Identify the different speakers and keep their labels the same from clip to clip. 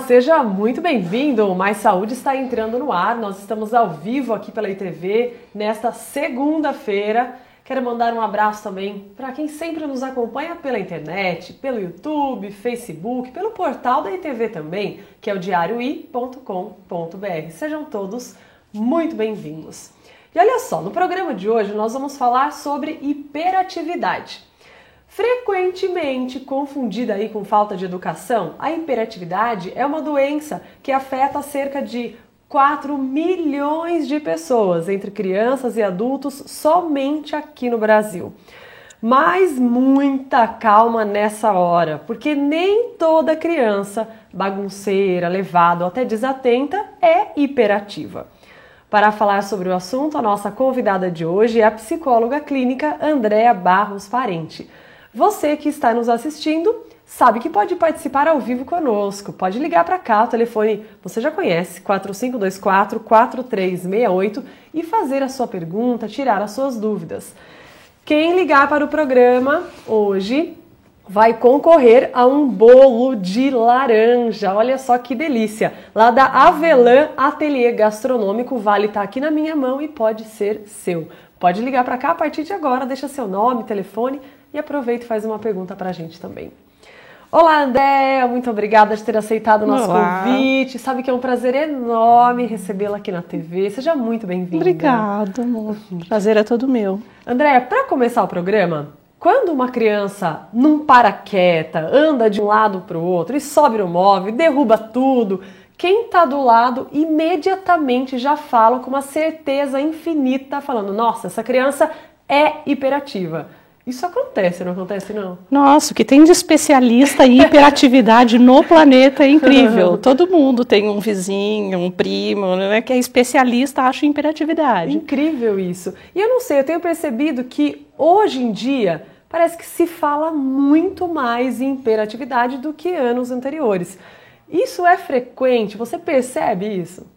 Speaker 1: Seja muito bem-vindo! O Mais Saúde está entrando no ar. Nós estamos ao vivo aqui pela ITV nesta segunda-feira. Quero mandar um abraço também para quem sempre nos acompanha pela internet, pelo YouTube, Facebook, pelo portal da ITV também, que é o diarioi.com.br. Sejam todos muito bem-vindos. E olha só, no programa de hoje nós vamos falar sobre hiperatividade. Frequentemente confundida aí com falta de educação, a hiperatividade é uma doença que afeta cerca de 4 milhões de pessoas, entre crianças e adultos, somente aqui no Brasil. Mas muita calma nessa hora, porque nem toda criança bagunceira, levada ou até desatenta é hiperativa. Para falar sobre o assunto, a nossa convidada de hoje é a psicóloga clínica Andréa Barros Parente. Você que está nos assistindo sabe que pode participar ao vivo conosco, pode ligar para cá, o telefone você já conhece, 4524-4368 e fazer a sua pergunta, tirar as suas dúvidas. Quem ligar para o programa hoje vai concorrer a um bolo de laranja, olha só que delícia, lá da Avelã Ateliê Gastronômico, vale estar aqui na minha mão e pode ser seu. Pode ligar para cá a partir de agora, deixa seu nome, telefone e aproveita e faz uma pergunta para a gente também. Olá, Andréa, muito obrigada de ter aceitado o nosso convite. Sabe que é um prazer enorme recebê-la aqui na TV. Seja muito bem-vinda.
Speaker 2: Obrigada, amor. Prazer é todo meu.
Speaker 1: Andréa, para começar o programa, quando uma criança não para quieta, anda de um lado para o outro e sobe no móvel, derruba tudo, quem está do lado imediatamente já fala com uma certeza infinita, falando, nossa, essa criança é hiperativa. Isso acontece, não acontece não?
Speaker 2: Nossa, o que tem de especialista em hiperatividade no planeta é incrível. Todo mundo tem um vizinho, um primo, né, que é especialista, acha em hiperatividade.
Speaker 1: Incrível isso. E eu não sei, eu tenho percebido que hoje em dia parece que se fala muito mais em hiperatividade do que anos anteriores. Isso é frequente? Você percebe isso?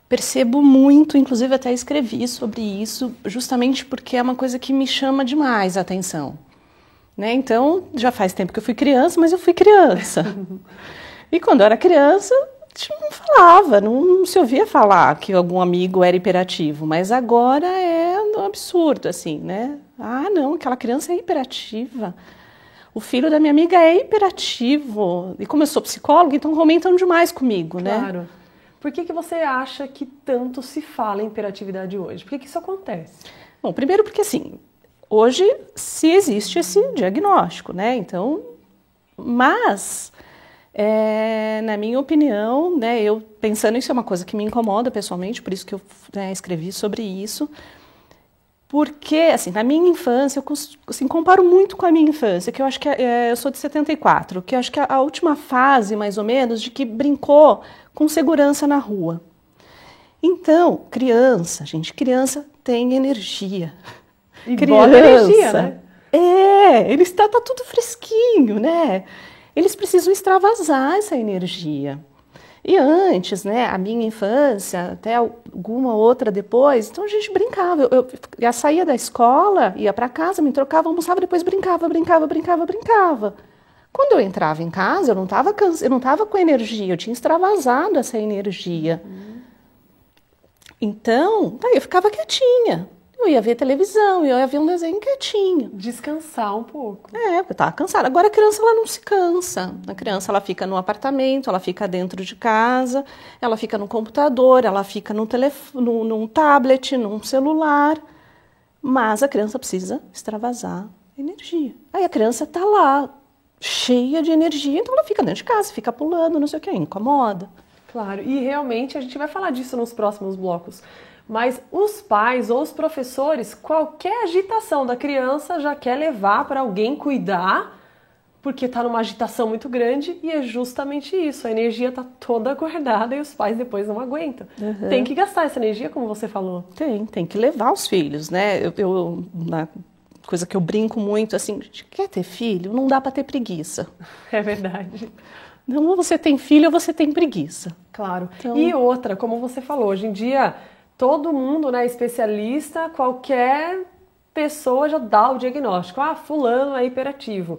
Speaker 2: Percebo muito, inclusive até escrevi sobre isso, justamente porque é uma coisa que me chama demais a atenção. Né? Então, já faz tempo que eu fui criança, mas eu fui criança. E quando eu era criança, não falava, não se ouvia falar que algum amigo era hiperativo, mas agora é um absurdo, assim, né? Ah, não, aquela criança é hiperativa. O filho da minha amiga é hiperativo. E como eu sou psicóloga, então comentam demais comigo, né?
Speaker 1: Claro. Por que você acha que tanto se fala em hiperatividade hoje? Por que isso acontece?
Speaker 2: Bom, primeiro porque, assim, hoje se existe esse diagnóstico, né? Então, mas, na minha opinião, né, eu pensando, isso é uma coisa que me incomoda pessoalmente, por isso que eu escrevi sobre isso, porque, assim, na minha infância, eu assim, comparo muito com a minha infância, que eu acho que eu sou de 74, que eu acho que é a última fase, mais ou menos, de que brincou com segurança na rua. Então, criança tem energia.
Speaker 1: E criança, energia, né?
Speaker 2: Eles tá tudo fresquinho, né? Eles precisam extravasar essa energia. E antes, né, a minha infância, até alguma outra depois, então a gente brincava. Eu saía da escola, ia para casa, me trocava, almoçava, depois brincava. Quando eu entrava em casa, eu não estava com energia, eu tinha extravasado essa energia. Então, eu ficava quietinha. Eu ia ver televisão, eu ia ver um desenho quietinho.
Speaker 1: Descansar um pouco.
Speaker 2: Porque eu estava cansada. Agora a criança ela não se cansa. A criança ela fica no apartamento, ela fica dentro de casa, ela fica no computador, ela fica no telefone, num tablet, num celular. Mas a criança precisa extravasar energia. Aí a criança está lá, cheia de energia, então ela fica dentro de casa, fica pulando, não sei o que, incomoda.
Speaker 1: Claro, e realmente a gente vai falar disso nos próximos blocos. Mas os pais ou os professores, qualquer agitação da criança já quer levar para alguém cuidar, porque está numa agitação muito grande e é justamente isso, a energia está toda guardada e os pais depois não aguentam. Uhum. Tem que gastar essa energia, como você falou.
Speaker 2: Tem que levar os filhos, né? Na coisa que eu brinco muito, assim, quer ter filho? Não dá para ter preguiça.
Speaker 1: É verdade.
Speaker 2: Não, ou você tem filho ou você tem preguiça.
Speaker 1: Claro. Então... E outra, como você falou, hoje em dia todo mundo, né, especialista, qualquer pessoa já dá o diagnóstico. Ah, fulano é hiperativo.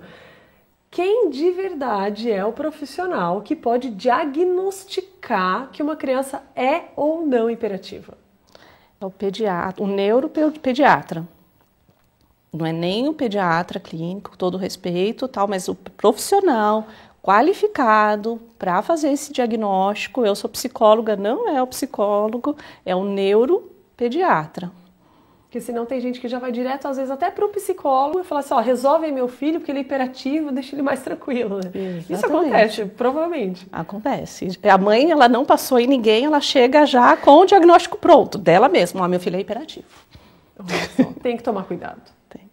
Speaker 1: quem de verdade é o profissional que pode diagnosticar que uma criança é ou não hiperativa?
Speaker 2: É o pediatra, o neuropediatra. Não é nem o pediatra clínico, com todo respeito, tal, mas o profissional qualificado para fazer esse diagnóstico. Eu sou psicóloga, não é o psicólogo, é o neuropediatra.
Speaker 1: Porque senão tem gente que já vai direto, às vezes, até para o psicólogo e fala assim, ó, resolve aí meu filho porque ele é hiperativo, deixa ele mais tranquilo, né?
Speaker 2: Exatamente.
Speaker 1: Isso acontece, provavelmente.
Speaker 2: Acontece. A mãe, ela não passou em ninguém, ela chega já com o diagnóstico pronto, dela mesma. Ó, meu filho é hiperativo.
Speaker 1: Tem que tomar cuidado.
Speaker 2: Tem.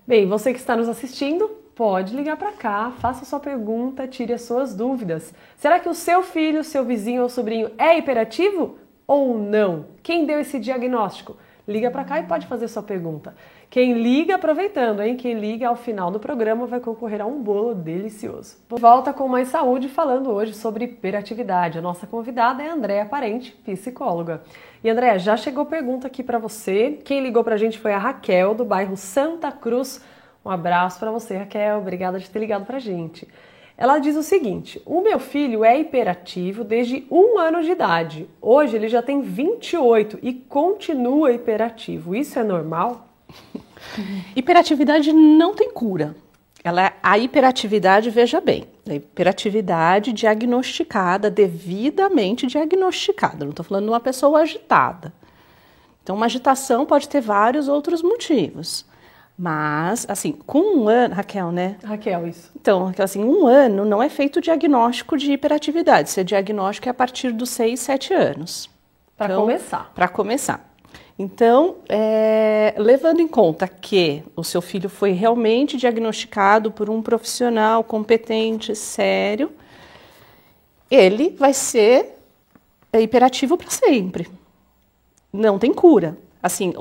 Speaker 1: Bem, você que está nos assistindo, pode ligar para cá, faça sua pergunta, tire as suas dúvidas. Será que o seu filho, seu vizinho ou sobrinho é hiperativo ou não? Quem deu esse diagnóstico? Liga para cá e pode fazer sua pergunta. Quem liga, aproveitando, hein? Quem liga ao final do programa vai concorrer a um bolo delicioso. Volta com Mais Saúde, falando hoje sobre hiperatividade. A nossa convidada é a Andréa Parente, psicóloga. E Andréa, já chegou pergunta aqui para você. Quem ligou para a gente foi a Raquel, do bairro Santa Cruz. Um abraço para você, Raquel. Obrigada de ter ligado para a gente. Ela diz o seguinte: o meu filho é hiperativo desde 1 ano de idade. Hoje ele já tem 28 e continua hiperativo. Isso é normal?
Speaker 2: Hiperatividade não tem cura. A hiperatividade, veja bem, a hiperatividade diagnosticada, devidamente diagnosticada. Não estou falando de uma pessoa agitada. Então, uma agitação pode ter vários outros motivos. Mas, assim, com 1 ano, Raquel, né?
Speaker 1: Raquel, isso.
Speaker 2: Então, assim, 1 ano não é feito diagnóstico de hiperatividade. Esse diagnóstico é a partir dos 6, 7 anos.
Speaker 1: Para começar.
Speaker 2: Para começar. Então, levando em conta que o seu filho foi realmente diagnosticado por um profissional competente, sério, ele vai ser hiperativo para sempre. Não tem cura. Assim,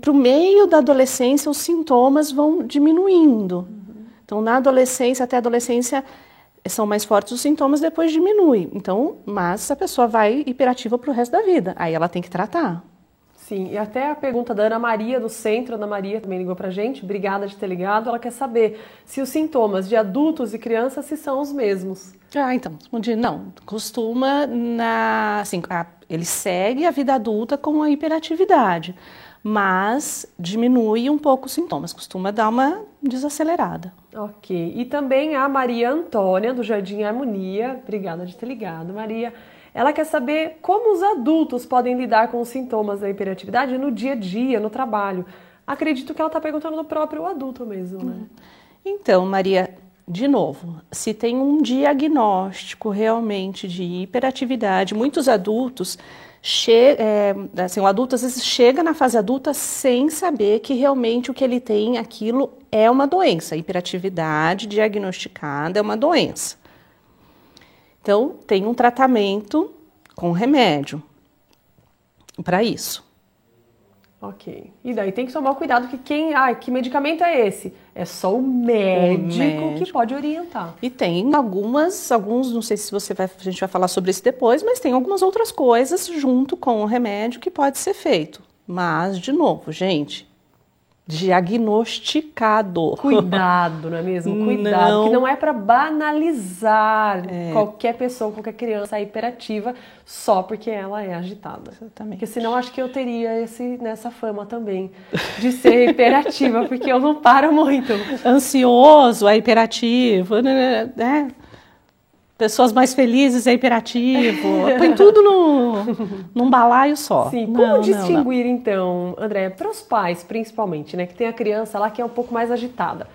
Speaker 2: para o meio da adolescência, os sintomas vão diminuindo. Então, na adolescência, até a adolescência, são mais fortes os sintomas, depois diminui. Então, mas a pessoa vai hiperativa para o resto da vida. Aí ela tem que tratar.
Speaker 1: Sim, e até a pergunta da Ana Maria, do Centro, Ana Maria também ligou pra gente, obrigada de ter ligado. Ela quer saber se os sintomas de adultos e crianças se são os mesmos.
Speaker 2: Então, respondi, não, costuma, ele segue a vida adulta com a hiperatividade, mas diminui um pouco os sintomas, costuma dar uma desacelerada.
Speaker 1: Ok, e também a Maria Antônia, do Jardim Harmonia, obrigada de ter ligado, Maria. Ela quer saber como os adultos podem lidar com os sintomas da hiperatividade no dia a dia, no trabalho. Acredito que ela está perguntando do próprio adulto mesmo, né? Então,
Speaker 2: Maria, de novo, se tem um diagnóstico realmente de hiperatividade, muitos adultos, o adulto às vezes chega na fase adulta sem saber que realmente o que ele tem, aquilo é uma doença. A hiperatividade diagnosticada é uma doença. Então, tem um tratamento com remédio para isso.
Speaker 1: Ok. E daí tem que tomar cuidado que que medicamento é esse? É só o médico que pode orientar.
Speaker 2: E tem alguns, não sei se a gente vai falar sobre isso depois, mas tem algumas outras coisas junto com o remédio que pode ser feito. Mas, de novo, gente, diagnosticado.
Speaker 1: Cuidado, não é mesmo? Cuidado,
Speaker 2: não.
Speaker 1: Que não é para banalizar qualquer pessoa, qualquer criança hiperativa só porque ela é agitada.
Speaker 2: Exatamente.
Speaker 1: Porque senão acho que eu teria nessa fama também de ser hiperativa, porque eu não paro muito.
Speaker 2: Ansioso é hiperativo, né? Pessoas mais felizes é hiperativo. Põe tudo num balaio só.
Speaker 1: Sim, como distinguir então, André, para os pais principalmente, né, que tem a criança lá que é um pouco mais agitada?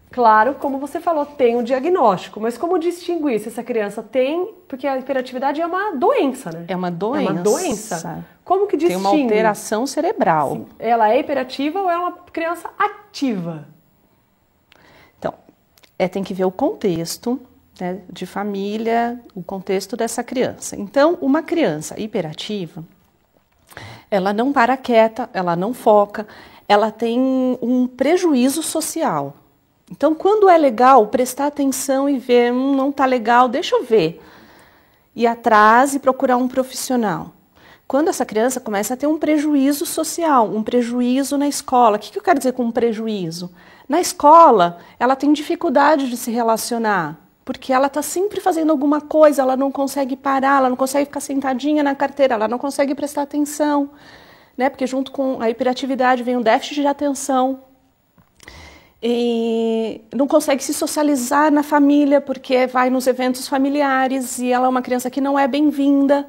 Speaker 1: Claro, como você falou, tem um diagnóstico, mas como distinguir se essa criança tem, porque a hiperatividade é uma doença, né?
Speaker 2: É uma doença.
Speaker 1: É uma doença. Como que distingue?
Speaker 2: Tem uma alteração cerebral.
Speaker 1: Sim. Ela é hiperativa ou é uma criança ativa?
Speaker 2: Então, tem que ver o contexto, né, de família, o contexto dessa criança. Então, uma criança hiperativa, ela não para quieta, ela não foca, ela tem um prejuízo social. Então, quando é legal, prestar atenção e ver, não está legal, deixa eu ver. Ir atrás e procurar um profissional. quando essa criança começa a ter um prejuízo social, um prejuízo na escola. O que eu quero dizer com um prejuízo? Na escola, ela tem dificuldade de se relacionar, porque ela está sempre fazendo alguma coisa, ela não consegue parar, ela não consegue ficar sentadinha na carteira, ela não consegue prestar atenção, né? Porque junto com a hiperatividade vem um déficit de atenção. E não consegue se socializar na família, porque vai nos eventos familiares e ela é uma criança que não é bem-vinda,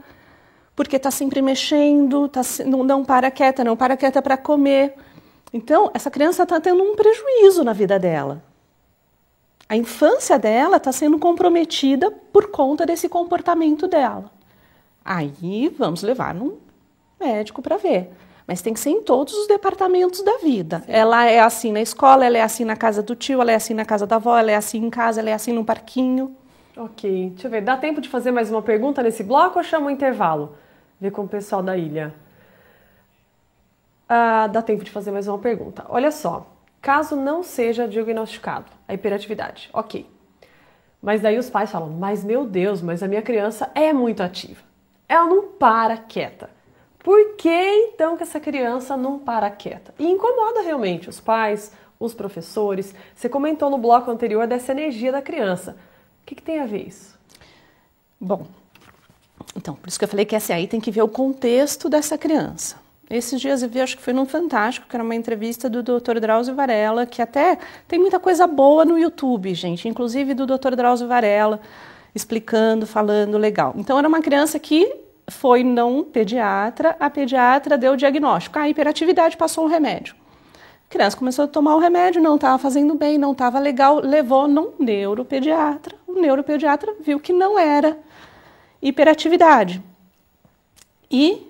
Speaker 2: porque está sempre mexendo, não para quieta para comer. Então, essa criança está tendo um prejuízo na vida dela. A infância dela está sendo comprometida por conta desse comportamento dela. Aí, vamos levar num médico para ver. Mas tem que ser em todos os departamentos da vida. Sim. Ela é assim na escola, ela é assim na casa do tio, ela é assim na casa da avó, ela é assim em casa, ela é assim no parquinho.
Speaker 1: Ok, deixa eu ver. Dá tempo de fazer mais uma pergunta nesse bloco ou chama o intervalo? Ver com o pessoal da ilha. Dá tempo de fazer mais uma pergunta. Olha só, caso não seja diagnosticado a hiperatividade, ok. Mas daí os pais falam, mas meu Deus, mas a minha criança é muito ativa. Ela não para quieta. Por que então que essa criança não para quieta? E incomoda realmente os pais, os professores. Você comentou no bloco anterior dessa energia da criança. O que tem a ver isso?
Speaker 2: Bom, então, por isso que eu falei que essa aí tem que ver o contexto dessa criança. Esses dias eu vi, acho que foi num Fantástico, que era uma entrevista do Dr. Drauzio Varella, que até tem muita coisa boa no YouTube, gente, inclusive do Dr. Drauzio Varella, explicando, falando, legal. Então, era uma criança que foi num pediatra, a pediatra deu o diagnóstico, a hiperatividade, passou um remédio. A criança começou a tomar o remédio, não estava fazendo bem, não estava legal, levou num neuropediatra. O neuropediatra viu que não era hiperatividade. E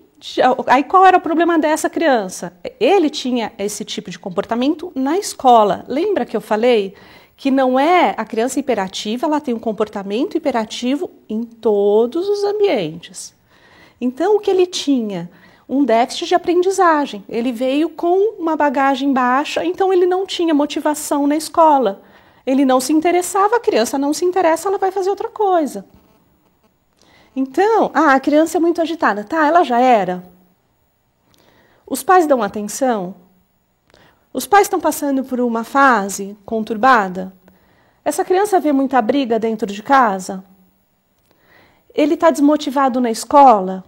Speaker 2: aí qual era o problema dessa criança? Ele tinha esse tipo de comportamento na escola. Lembra que eu falei que não é a criança hiperativa, ela tem um comportamento hiperativo em todos os ambientes. Então, o que ele tinha? Um déficit de aprendizagem. Ele veio com uma bagagem baixa, então ele não tinha motivação na escola. Ele não se interessava, a criança não se interessa, ela vai fazer outra coisa. Então, a criança é muito agitada. Tá, ela já era. Os pais dão atenção? Os pais estão passando por uma fase conturbada? Essa criança vê muita briga dentro de casa? Ele está desmotivado na escola?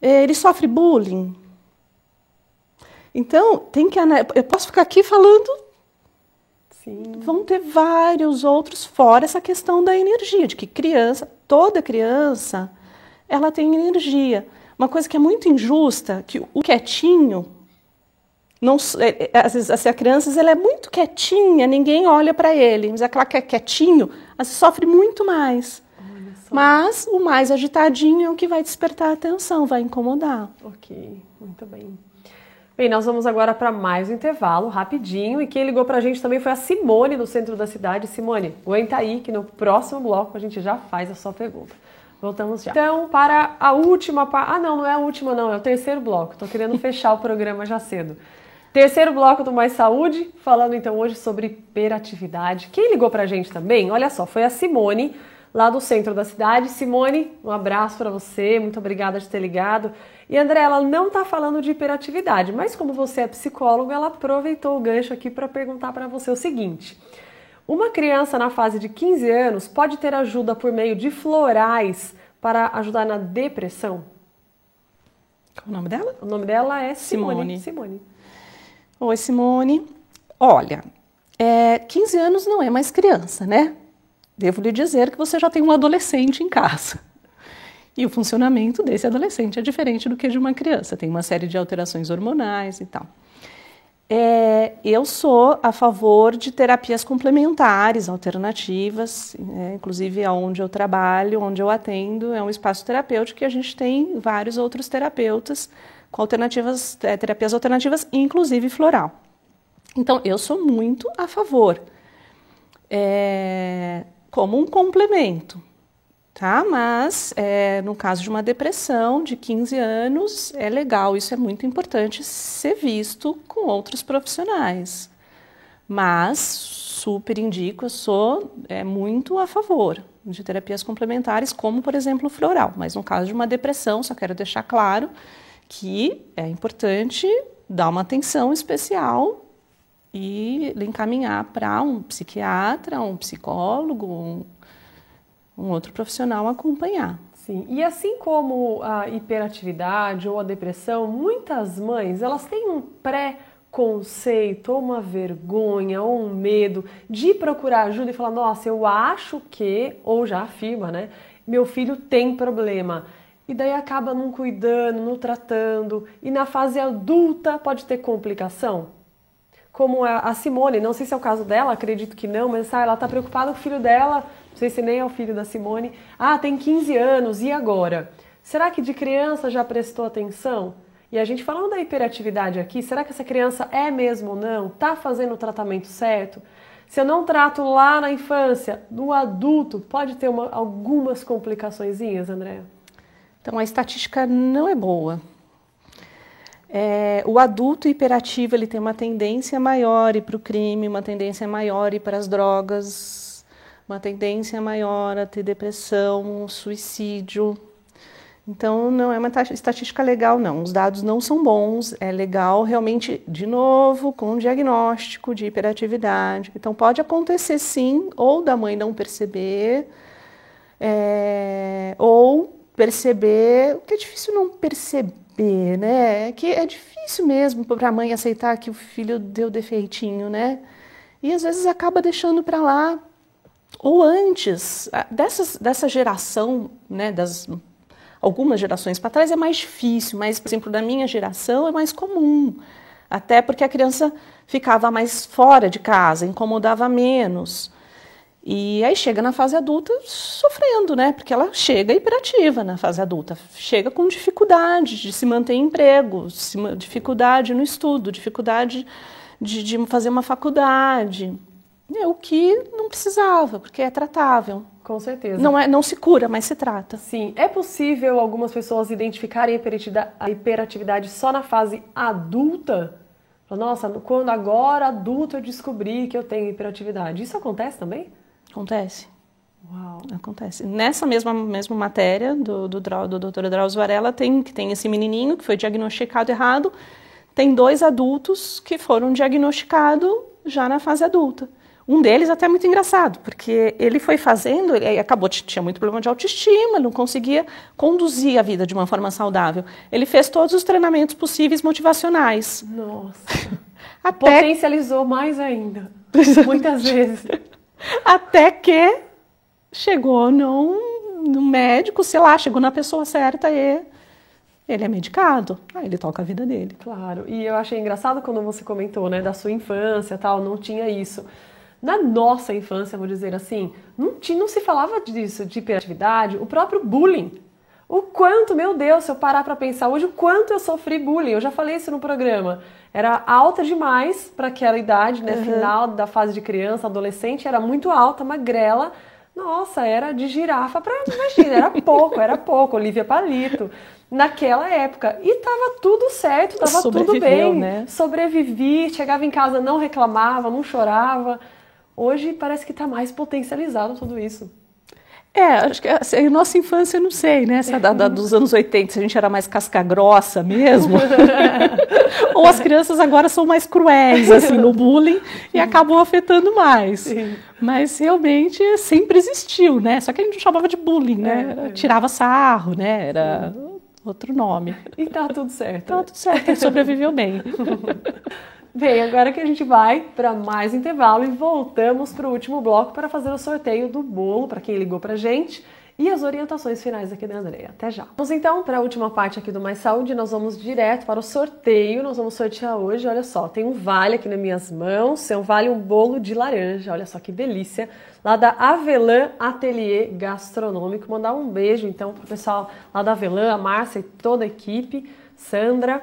Speaker 2: Ele sofre bullying? Então, eu posso ficar aqui falando.
Speaker 1: Sim.
Speaker 2: Vão ter vários outros, fora essa questão da energia, de que toda criança, ela tem energia. Uma coisa que é muito injusta, que o quietinho, às vezes a criança ela é muito quietinha, ninguém olha para ele, mas aquela que é quietinho, às vezes sofre muito mais. Mas o mais agitadinho é o que vai despertar a atenção, vai incomodar.
Speaker 1: Ok, muito bem. Bem, nós vamos agora para mais um intervalo, rapidinho, e quem ligou para a gente também foi a Simone, do centro da cidade. Simone, aguenta aí que no próximo bloco a gente já faz a sua pergunta. Voltamos já. Então, para a última parte... não é a última não, é o terceiro bloco. Estou querendo fechar o programa já cedo. Terceiro bloco do Mais Saúde, falando então hoje sobre hiperatividade. Quem ligou para a gente também, olha só, foi a Simone, lá do centro da cidade. Simone, um abraço para você, muito obrigada de ter ligado. E André, ela não está falando de hiperatividade, mas como você é psicóloga, ela aproveitou o gancho aqui para perguntar para você o seguinte: uma criança na fase de 15 anos pode ter ajuda por meio de florais para ajudar na depressão?
Speaker 2: Qual o nome dela?
Speaker 1: O nome dela é Simone.
Speaker 2: Oi, Simone. Olha, 15 anos não é mais criança, né? Devo lhe dizer que você já tem um adolescente em casa. E o funcionamento desse adolescente é diferente do que de uma criança. Tem uma série de alterações hormonais e tal. Eu sou a favor de terapias complementares, alternativas, inclusive onde eu trabalho, onde eu atendo, é um espaço terapêutico que a gente tem vários outros terapeutas com terapias alternativas, inclusive floral. Então, eu sou muito a favor, como um complemento. Tá? Mas, no caso de uma depressão de 15 anos, é legal, isso é muito importante ser visto com outros profissionais. Mas, super indico, eu sou muito a favor de terapias complementares, como, por exemplo, o floral. Mas no caso de uma depressão, só quero deixar claro que é importante dar uma atenção especial e encaminhar para um psiquiatra, um psicólogo, um outro profissional acompanhar.
Speaker 1: Sim, e assim como a hiperatividade ou a depressão, muitas mães, elas têm um pré-conceito, ou uma vergonha, ou um medo de procurar ajuda e falar, nossa, eu acho que, ou já afirma, né, meu filho tem problema. E daí acaba não cuidando, não tratando, e na fase adulta pode ter complicação. Como a Simone, não sei se é o caso dela, acredito que não, mas ela está preocupada com o filho dela, não sei se nem é o filho da Simone. Ah, tem 15 anos, e agora? Será que de criança já prestou atenção? E a gente falando da hiperatividade aqui, será que essa criança é mesmo ou não? Está fazendo o tratamento certo? Se eu não trato lá na infância, no adulto, pode ter algumas complicaçõezinhas, Andréa?
Speaker 2: Então, a estatística não é boa. O adulto hiperativo ele tem uma tendência maior para o crime, uma tendência maior para as drogas, uma tendência maior a ter depressão, suicídio. Então, não é uma estatística legal, não. Os dados não são bons. É legal, realmente, de novo, com um diagnóstico de hiperatividade. Então, pode acontecer, sim, ou da mãe não perceber, ou perceber, o que é difícil não perceber, né? Que é difícil mesmo para a mãe aceitar que o filho deu defeitinho, né? E às vezes acaba deixando para lá. Ou antes, dessa geração, né, algumas gerações para trás é mais difícil, mas, por exemplo, da minha geração é mais comum. Até porque a criança ficava mais fora de casa, incomodava menos. E aí chega na fase adulta sofrendo, né? Porque ela chega hiperativa na fase adulta, chega com dificuldade de se manter em emprego, dificuldade no estudo, dificuldade de fazer uma faculdade. O que não precisava, porque é tratável.
Speaker 1: Com certeza.
Speaker 2: Não se cura, mas se trata.
Speaker 1: Sim. É possível algumas pessoas identificarem a hiperatividade só na fase adulta? Nossa, quando agora adulto eu descobri que eu tenho hiperatividade. Isso acontece também?
Speaker 2: Acontece.
Speaker 1: Uau.
Speaker 2: Acontece. Nessa mesma matéria do Dr. Drauzio Varela, tem esse menininho que foi diagnosticado errado, tem 2 adultos que foram diagnosticados já na fase adulta. Um deles até muito engraçado, porque ele foi fazendo, ele tinha muito problema de autoestima, não conseguia conduzir a vida de uma forma saudável. Ele fez todos os treinamentos possíveis motivacionais.
Speaker 1: Nossa. Potencializou mais ainda. Muitas vezes.
Speaker 2: Até que chegou no médico, sei lá, chegou na pessoa certa e ele é medicado. Aí ele toca a vida dele.
Speaker 1: Claro. E eu achei engraçado quando você comentou, né, da sua infância, tal, não tinha isso. Na nossa infância, vou dizer assim, não se falava disso, de hiperatividade, o próprio bullying. O quanto, meu Deus, se eu parar para pensar hoje, o quanto eu sofri bullying. Eu já falei isso no programa. Era alta demais para aquela idade, né? Final da fase de criança, adolescente, era muito alta, magrela. Nossa, era de girafa para, imagina, era pouco, Olivia Palito. Naquela época. E tava tudo certo, tava tudo bem. Né? Sobrevivi, chegava em casa, não reclamava, não chorava. Hoje parece que está mais potencializado tudo isso.
Speaker 2: Acho que a nossa infância, eu não sei, né? Essa dos anos 80, se a gente era mais casca grossa mesmo. Ou as crianças agora são mais cruéis, assim, no bullying e acabam afetando mais. Sim. Mas realmente sempre existiu, né? Só que a gente não chamava de bullying, né? Tirava sarro, né? Era outro nome.
Speaker 1: E tá tudo certo.
Speaker 2: Tá tudo certo, ele sobreviveu bem.
Speaker 1: Bem, agora que a gente vai para mais intervalo e voltamos para o último bloco para fazer o sorteio do bolo para quem ligou para a gente e as orientações finais aqui da Andréa. Até já. Vamos então para a última parte aqui do Mais Saúde, nós vamos direto para o sorteio, nós vamos sortear hoje, olha só, tem um vale aqui nas minhas mãos, é um vale, um bolo de laranja, olha só que delícia, lá da Avelã Ateliê Gastronômico. Mandar um beijo então para o pessoal lá da Avelã, a Márcia e toda a equipe, Sandra.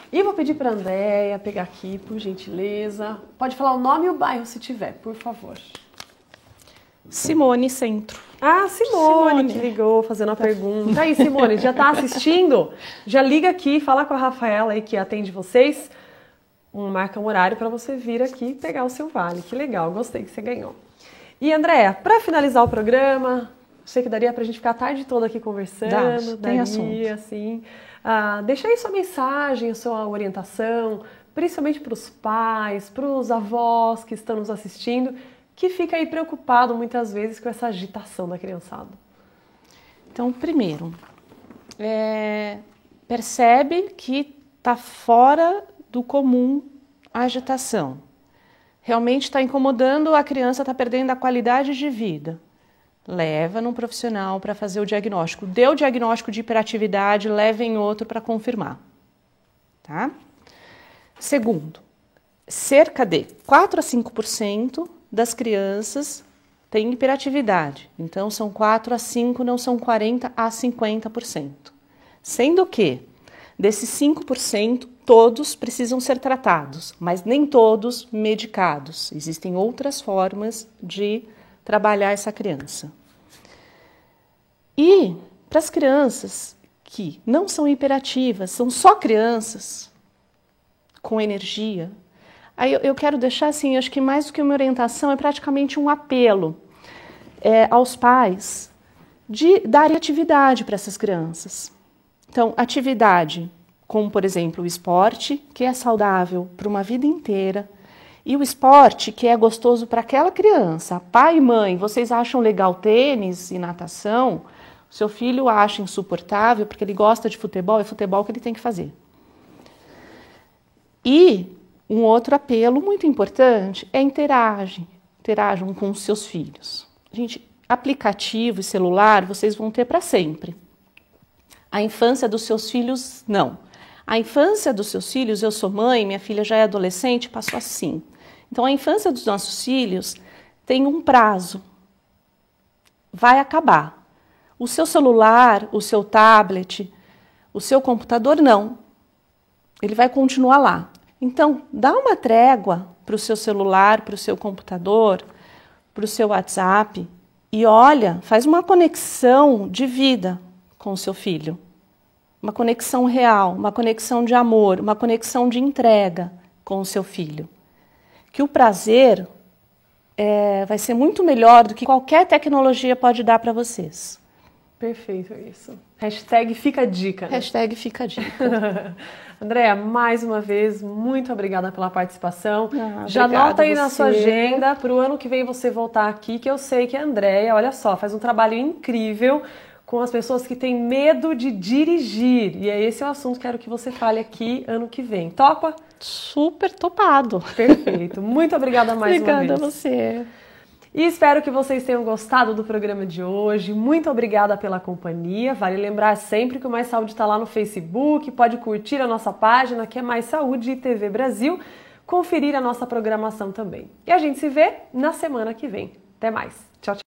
Speaker 1: E vou pedir para a Andréa pegar aqui, por gentileza. Pode falar o nome e o bairro se tiver, por favor.
Speaker 2: Simone Centro.
Speaker 1: Ah, Simone que ligou fazendo a pergunta. Aí, Simone, já está assistindo? Já liga aqui, fala com a Rafaela aí que atende vocês. marca um horário para você vir aqui pegar o seu vale. Que legal, gostei que você ganhou. E Andréa, para finalizar o programa, sei que daria para a gente ficar a tarde toda aqui conversando.
Speaker 2: Tem assunto.
Speaker 1: Assim, deixa aí sua mensagem, a sua orientação, principalmente para os pais, para os avós que estão nos assistindo, que fica aí preocupado muitas vezes com essa agitação da criançada.
Speaker 2: Então, primeiro, percebe que está fora do comum a agitação. Realmente está incomodando, a criança está perdendo a qualidade de vida. Leva num profissional para fazer o diagnóstico. Deu o diagnóstico de hiperatividade, leva em outro para confirmar. Tá? Segundo, cerca de 4 a 5% das crianças têm hiperatividade. Então, são 4 a 5, não são 40 a 50%. Sendo que, desses 5%, todos precisam ser tratados, mas nem todos medicados. Existem outras formas de trabalhar essa criança. E para as crianças que não são hiperativas, são só crianças com energia, aí eu quero deixar assim, acho que mais do que uma orientação, é praticamente um apelo aos pais de darem atividade para essas crianças. Então, atividade como, por exemplo, o esporte, que é saudável para uma vida inteira, e o esporte que é gostoso para aquela criança. Pai e mãe, vocês acham legal tênis e natação? O seu filho acha insuportável porque ele gosta de futebol, é futebol que ele tem que fazer. E um outro apelo muito importante é interajam com os seus filhos. Gente, aplicativo e celular vocês vão ter para sempre. A infância dos seus filhos, não. A infância dos seus filhos, eu sou mãe, minha filha já é adolescente, passou assim. Então, a infância dos nossos filhos tem um prazo. Vai acabar. O seu celular, o seu tablet, o seu computador, não. Ele vai continuar lá. Então, dá uma trégua para o seu celular, para o seu computador, para o seu WhatsApp e olha, faz uma conexão de vida com o seu filho. Uma conexão real, uma conexão de amor, uma conexão de entrega com o seu filho. Que o prazer vai ser muito melhor do que qualquer tecnologia pode dar para vocês.
Speaker 1: Perfeito isso. Hashtag fica a dica. Né?
Speaker 2: Hashtag fica a dica.
Speaker 1: Andréa, mais uma vez, muito obrigada pela participação. Já
Speaker 2: Obrigada
Speaker 1: anota aí
Speaker 2: você.
Speaker 1: na sua agenda para o ano que vem você voltar aqui, que eu sei que a Andréa, olha só, faz um trabalho incrível com as pessoas que têm medo de dirigir. E é esse o assunto que quero que você fale aqui ano que vem. Topa?
Speaker 2: Super topado.
Speaker 1: Perfeito. Muito obrigada mais uma vez.
Speaker 2: Obrigada a você.
Speaker 1: E espero que vocês tenham gostado do programa de hoje. Muito obrigada pela companhia. Vale lembrar sempre que o Mais Saúde está lá no Facebook. Pode curtir a nossa página, que é Mais Saúde e TV Brasil. Conferir a nossa programação também. E a gente se vê na semana que vem. Até mais. Tchau, tchau.